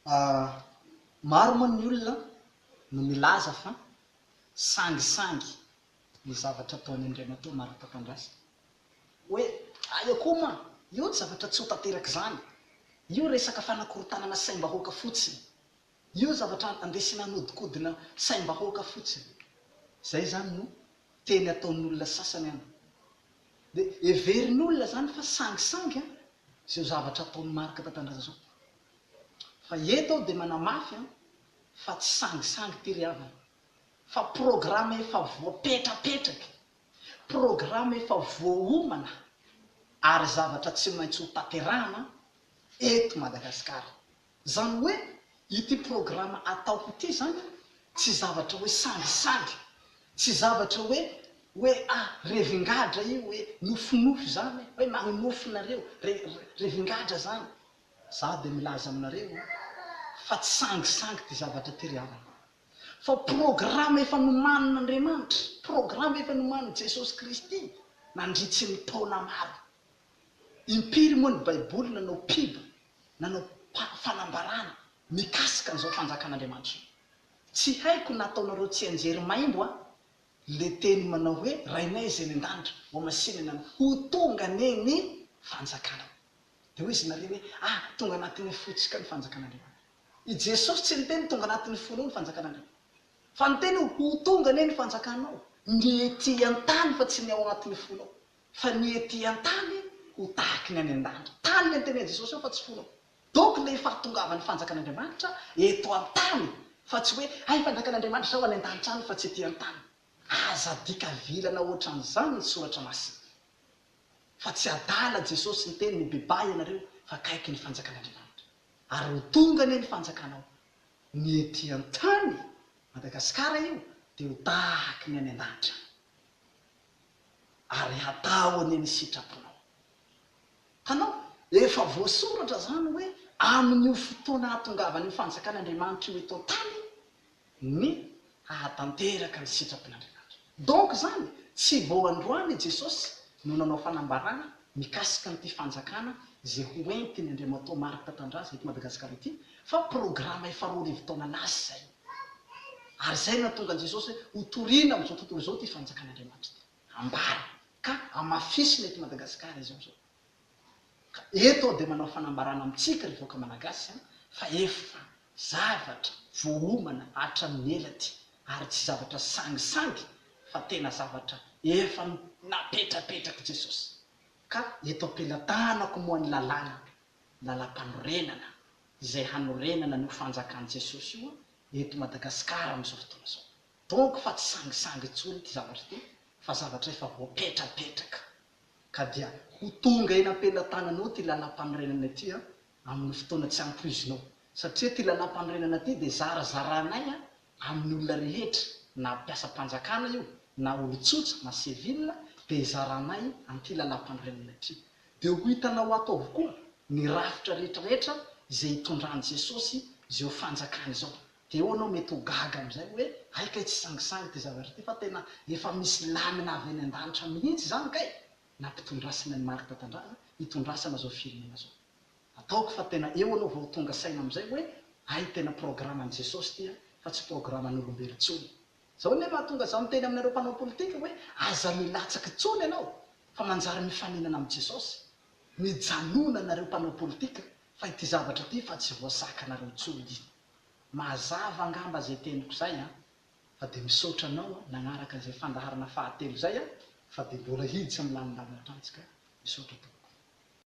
Maro moa ny olona no milaza fa sangisangy ny zavatra ataony Andriamantoa Marina Papandrasa. Hoe aia koa ma, io tsy zavatra tsy ho tanteraka zany. Io resaka fanakorotanana saim-bahoaka fotsiny. Io zavatra andesina hanodikodina saim-bahoaka fotsiny. Zay zany no teny ataon'olona sasany any. De heverin'olona zany fa sangisangy zay zavatra ataony Marika Papandrasa zao. Fa eto aho dia manamafy fa tsy sangisangy ty ry havana, fa programa efa voapetrapetraka, programa efa voaomana, ary zavatra tsy maintsy ho tanterahana eto Madagasikara. Zany hoe ity programa ataoko ity zany tsy zavatra hoe sangisangy, tsy zavatra hoe revingadra io, hoe nofinofy zany, hoe magninofinareo, revingadra zany. Za dia milaza aminareo fa tsy sangisangy ty zavatra ty ry havana, fa programa efa nomanin'Andriamanitra, programa efa nomanin' Jesosy Kristy nandritsy ny taona maro. Impiry moa ny Baiboly nanao pibo, nanao fanambarana mikasika an'izao fanjakan'Andriamanitra. Tsy haiko nataonareo tsy anjery maimbo le teny manao hoe rainay izay ny an-danitra ho masinana ho tonga neny fanjakana. De hoe izy nareo hoe tonga anatin'ny fotsika ny fanjakan'Andriamanitra. I Jesosy tsy niteny tonga anatin'ny folo ny fanjakan'Andriamanitra, fa niteny ho tonga neny fanjakanao. Ny ety an-tany fa tsy ny ao anatin'ny folo, fa ny ety an-tany ho tahaky ny any an-danitra. Tany ny anteny Jesosy ao fa tsy folo. Donc le fahatongavan'ny fanjakan'Andriamanitra eto an-tany, fa tsy hoe fanjakan'Andriamanitra zao any an-danitra any fa tsy ety an-tany. Aza dika vilana ohatran'izany ny soratra masina. Fa tsy adala Jesosy niteny mibebay ianareo fa kaiky ny fanjakan'Andriamanitra, ary ho tonga ane ny fanjakanao. Ny ety an-tany Madagasikara io dia ho tahaky ny any an-danitra, ary atao ane ny sitraponao. Tanao efa voasoratra zany hoe amin'io fotoana hahatongavan'io fanjakan'Andriamanitra io eto an-tany ny hahatanteraka ny sitrapon'Andriamanitra. Donc zany tsy vao androany Jesosy no nanao fanambarana mikasika n'ity fanjakana zay ho entiny Andriamantoa Marika Papandrasa eto Madagasikara ity, fa programa efa 4 taona lasa zay. Ary zay nahatonga Jesosy ho toriana amin'izao tontolo izao ty fanjakan'Andriamanitra ty, ambara ka amafisina eto Madagasikara izy am'izao. Ka eto aho dia manao fanambarana amintsika revoaka malagasy fa efa zavatra voaomana hatramin'ny ela ty, ary tsy zavatra sangisangy, fa tena zavatra efa napetrapetraky Jesosy. Ka eto ampelantanako moa ny lalàna, lalam-panorenana izay hanorenana ny fanjakan'i Jesosy io eto Madagasikara amin'izao fotoana izao. Donc fa tsy sangisangy intsony ty zavatra ty, fa zavatra efa voapetrapetraka. Ka dia ho tonga eny ampelantananao ty lalam-panorenana ty amin'ny fotoana tsy ampoizinao, satria ty lalam-panorenana ty dia zarazaranay amin'ny olona rehetra, na mpiasa mpanjakana io, na olon-tsotra, na civil, dia izaranay an'ity lalam-panorenana ty. Dia ho hitanao ato avokoa ny rafitra rehetrarehetra izay hitondrany Jesosy izay ho fanjakany izao. Dia eo anao mety ho gaga amin'izay hoe aika tsy sangisangy ty zavatra ty, fa tena efa misy lamina avy any an-danitra mihitsy zany kay nampitondrasana ny Marika Papandrasa hitondrasana zao firenena zao. Ataoko fa tena eo anao vao tonga saina amin'izay hoe tena programan'i Jesosy ty fa tsy programan'olombelo intsony. Zao ne mahatonga zaho miteny aminareo mpanao politika hoe aza milatsaky intsony ianao, fa manjary mifaninana amin'i Jesosy. Mijanona nareo mpanao politika fa ity zavatra ty fa tsy voasaka nareo intsony iny. Mazava angamba zay teniko zay fa dia misaotra anao nagnaraka izay fandaharana fahatelo zay fa dia mbola hiditsy amin'ny lanindavin'atransika. Misaotra.